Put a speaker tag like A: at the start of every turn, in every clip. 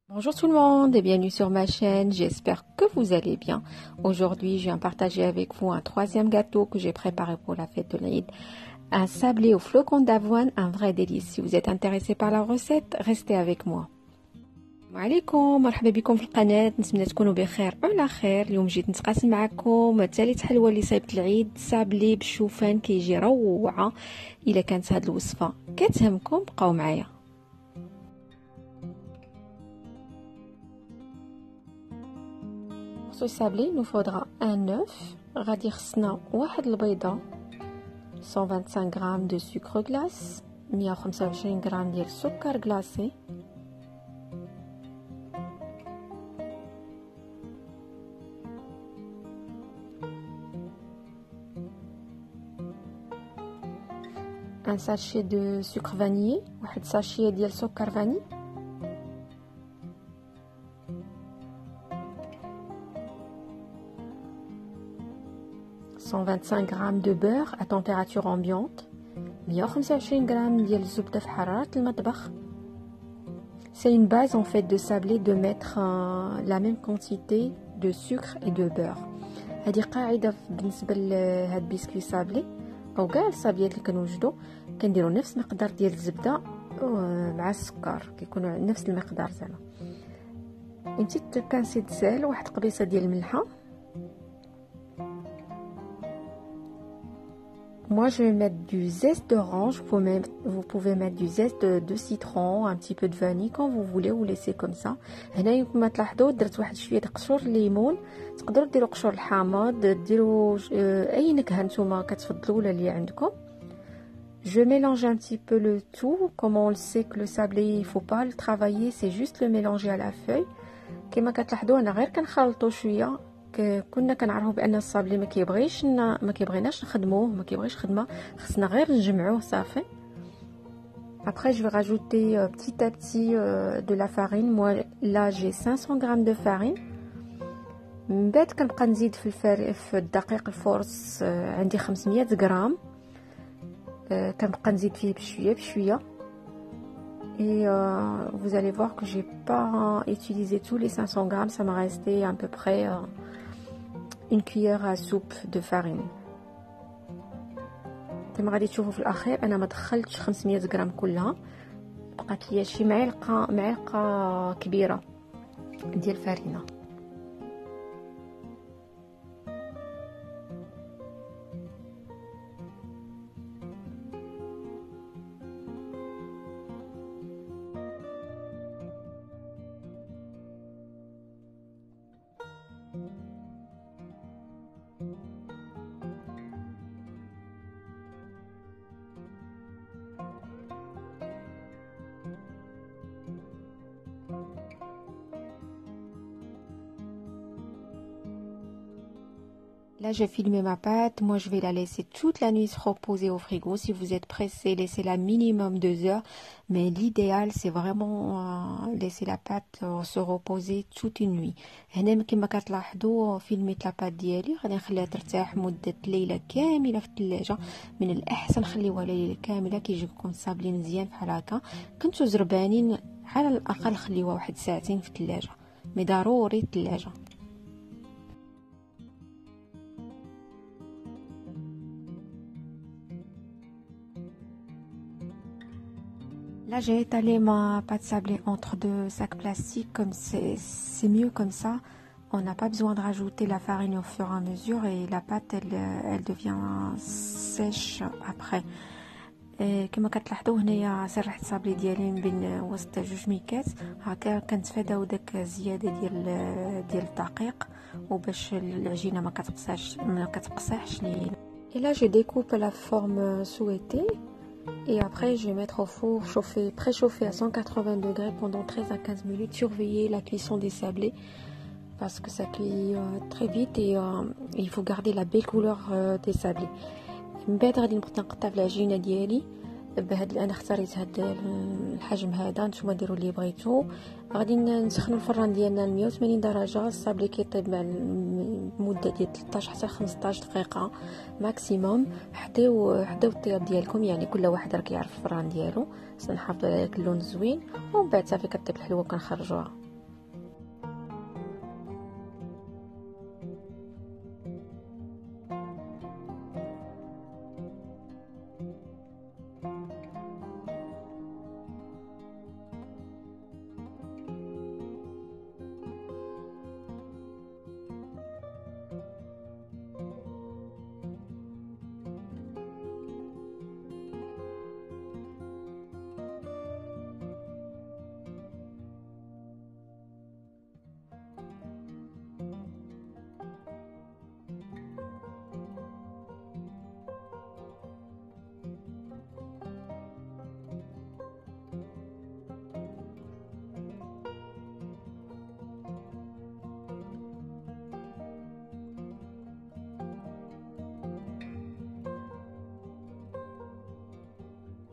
A: Bonjour tout le monde et bienvenue sur ma chaîne, j'espère que vous allez bien. Aujourd'hui, je viens partager avec vous un troisième gâteau que j'ai préparé pour la fête de l'Aïd. Un sablé au flocon d'avoine, un vrai délice. Si vous êtes intéressé par la recette, restez avec moi. السلام عليكم، مرحبا بكم في القناة. نتمنى تكونوا بخير وعلى خير. اليوم جيت نتقاسم معكم ثالث حلوى اللي صايبت العيد، سابلي بالشوفان كيجي روعة. الا كانت هاد الوصفة كتهمكم بقاو معايا. Pour ce sablé, il nous faudra un œuf, غادي خصنا واحد البيضة، 125 g de sucre glace، 125 g ديال السكر glacé، un sachet de sucre vanillé، واحد sachet ديال سكر vanille، « 125 g de beurre à température ambiante، 125 g ديال الزبدة في حرارة المطبخ. C'est une base en fait de sablé de mettre la même quantité de sucre et de beurre. هذه قاعدة بالنسبة لهاد البسكوي سابلي أو كاع الصابليات اللي كنوجدو، كنديرو نفس المقدار ديال الزبدة مع السكر، كيكونوا نفس المقدار زعما. une petite pincée de sel، واحد قبيصة ديال الملحة. Moi, je vais mettre du zeste d'orange. Vous pouvez mettre du zeste de citron, un petit peu de vanille quand vous voulez, ou laisser comme ça. هنا كما تلاحظوا درت واحد شويه قشور الليمون. تقدروا ديروا قشور الحامض، ديروا اي نكهه نتوما كتفضلوا ولا اللي عندكم. Je mélange un petit peu le tout. Comme on le sait que le sablé, il faut pas le travailler, c'est juste le mélanger à la feuille. كما كتلاحظوا انا غير كنخلطوا شويه. كنا كنعرفوا بان الصابلي ما كيبغيناش نخدموه، ما كيبغيش خدمه، خصنا غير نجمعوه صافي. Après je vais rajouter petit à petit de la farine. Moi là j'ai 500 g de farine. من بعد كنبقى نزيد في الدقيق الفورس، عندي 500 غرام. كنبقى نزيد فيه بشويه بشويه. Et vous allez voir que j'ai pas utilisé tous les 500 g, ça m'a resté à peu près une cuillère à soupe de farine. كما غادي تشوفوا في الاخير انا ما دخلتش 500 غرام كلها، بقات ليا شي معلقه كبيره ديال الفارينه. Là, j'ai filmé ma pâte. Moi, je vais la laisser toute la nuit se reposer au frigo. Si vous êtes pressé, laissez-la minimum 2 heures. Mais l'idéal, c'est vraiment laisser la pâte se reposer toute une nuit. هنا كما كتلاحظوا فيلميت لا بات ديالي، غادي نخليها ترتاح مدة ليلة كاملة في الثلاجة. من الأحسن خليوها ليلة كاملة كيجيكم صابلي مزيان بحال هكا. كنتو زربانين على الأقل خليوها واحد ساعتين في الثلاجة، مي ضروري الثلاجة. Là, j'ai étalé ma pâte sablée entre deux sacs plastiques, comme c'est mieux comme ça. On n'a pas besoin de rajouter la farine au fur et à mesure et la pâte, elle devient sèche après. كما كتلاحظوا هنايا سرحت الصابلي ديالي من بين وسط جوج ميكات هكا، كنتفاداو داك الزياده ديال الدقيق وباش العجينه ما كتقصحش لينا. Et là, je découpe la forme souhaitée. Et après, je vais mettre au four préchauffé à 180 degrés pendant 13 à 15 minutes. Surveiller la cuisson des sablés parce que ça cuit très vite et il faut garder la belle couleur des sablés. من بعد غادي نبدا نقطع في العجينه ديالي بهاد. انا اختاريت هاد الحجم هذا، نتوما ديروا اللي بغيتو. غادي نسخنوا الفران ديالنا ل 180 درجه. الصابلي كيطيب مع المده ديال 13 حتى 15 دقيقه ماكسيموم. حطيو الطياب ديالكم، يعني كل واحد راه كيعرف الفران ديالو، باش نحافظوا على داك اللون الزوين. ومن بعد صافي كطيب الحلوه وكنخرجوها.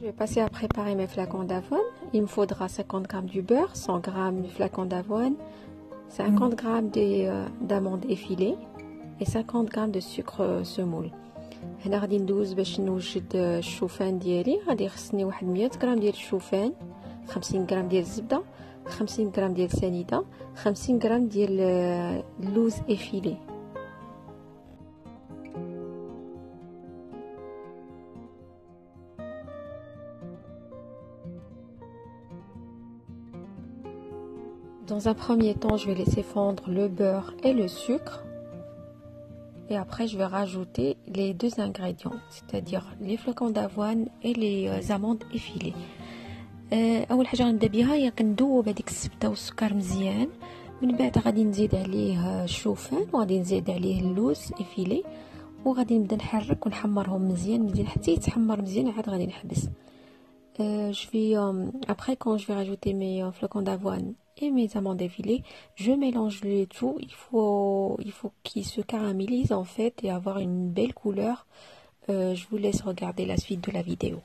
A: Je vais passer à préparer mes flacons d'avoine. Il me faudra 50 g du beurre, 100 g de flacons d'avoine, 50 g d'amandes effilées et 50 g de sucre semoule. هنا غادي ندوز باش نوجد الشوفان ديالي. غادي يخصني واحد 100 غرام ديال الشوفان، 50 غرام ديال الزبده، 50 غرام ديال السنيده، 50 غرام ديال اللوز افيلي. Dans un premier temps, je vais laisser fondre le beurre et le sucre. Et après, je vais rajouter les deux ingrédients, c'est-à-dire les flocons d'avoine et les amandes effilées. اول حاجه غنبدا بها هي كندوب هذيك الزبده والسكر مزيان. من بعد غادي نزيد عليه الشوفان وغادي نزيد عليه اللوز افيلي وغادي نبدا نحرك ونحمرهم مزيان حتى يتحمر مزيان. عاد غادي نحبس. Je vais après quand je vais rajouter mes flocons d'avoine et mes amandes effilées, je mélange le tout. Il faut qu'ils se caramélisent en fait et avoir une belle couleur. Je vous laisse regarder la suite de la vidéo.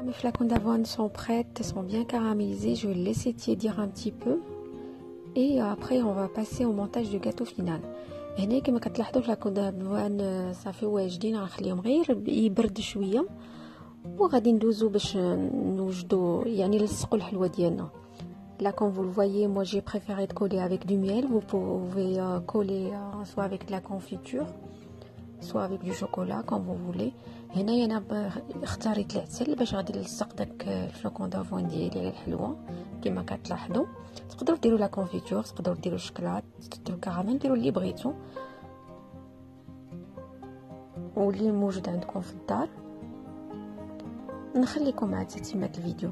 A: Mes flacons d'avoine sont prêts, sont bien caramélisés. Je vais les laisser tiédir un petit peu et après on va passer au montage du gâteau final. هنا كما كتلاحظوا flacons d'avoine صافي واجدين. غنخليهم غير يبرد شويه وغادي ندوزو باش نوجدو يعني نلصقوا الحلوه ديالنا. Là comme vous le voyez, moi j'ai préféré de coller avec du miel. Vous pouvez coller soit avec de la confiture soit avec du chocolat comme vous voulez. هنا انا اختاريت العسل باش غادي نلصق داك الفلوكون دافوان ديالي على الحلوه. كما كتلاحظوا تقدروا ديروا لا كونفيتور، تقدروا ديروا الشكلاط، ديروا الكراميل، ديروا اللي بغيتو واللي موجود عندكم في الدار. نخليكم مع تتمه الفيديو.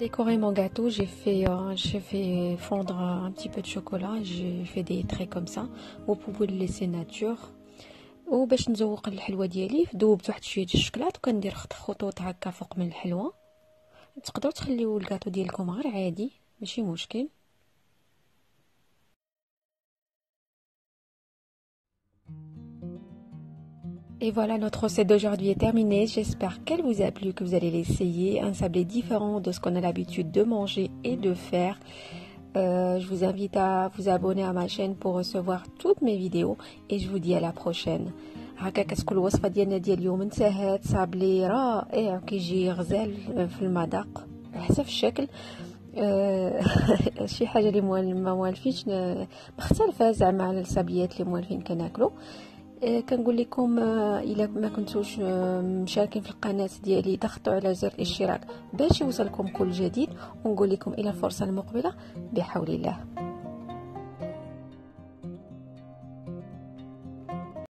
A: Décorer mon gâteau, j'ai fait fondre un petit peu de chocolat. J'ai fait des traits comme ça. Vous pouvez le laisser nature. وباش نزوق الحلوه ديالي دوبت واحد شويه الشكلاط وكندير خطوط هكا فوق من الحلوه. تقدروا تخليو الكاطو ديالكم غير عادي ماشي مشكل. Et voilà, notre recette d'aujourd'hui est terminée. J'espère qu'elle vous a plu, que vous allez l'essayer. Un sablé différent de ce qu'on a l'habitude de manger et de faire. Je vous invite à vous abonner à ma chaîne pour recevoir toutes mes vidéos et je vous dis à la prochaine. هكا كتكون الوصفه ديالنا ديال اليوم انتهت. صابلي رائع كيجي غزال في المذاق حتى في الشكل. شي حاجه اللي ما موالفينش مختلفه زعما على الصابليات اللي موالفين كناكلو. كنقول لكم الا ما كنتوش مشاركين في القناه ديالي ضغطوا على زر الاشتراك باش يوصلكم كل جديد، ونقول لكم الى الفرصه المقبله بحول الله.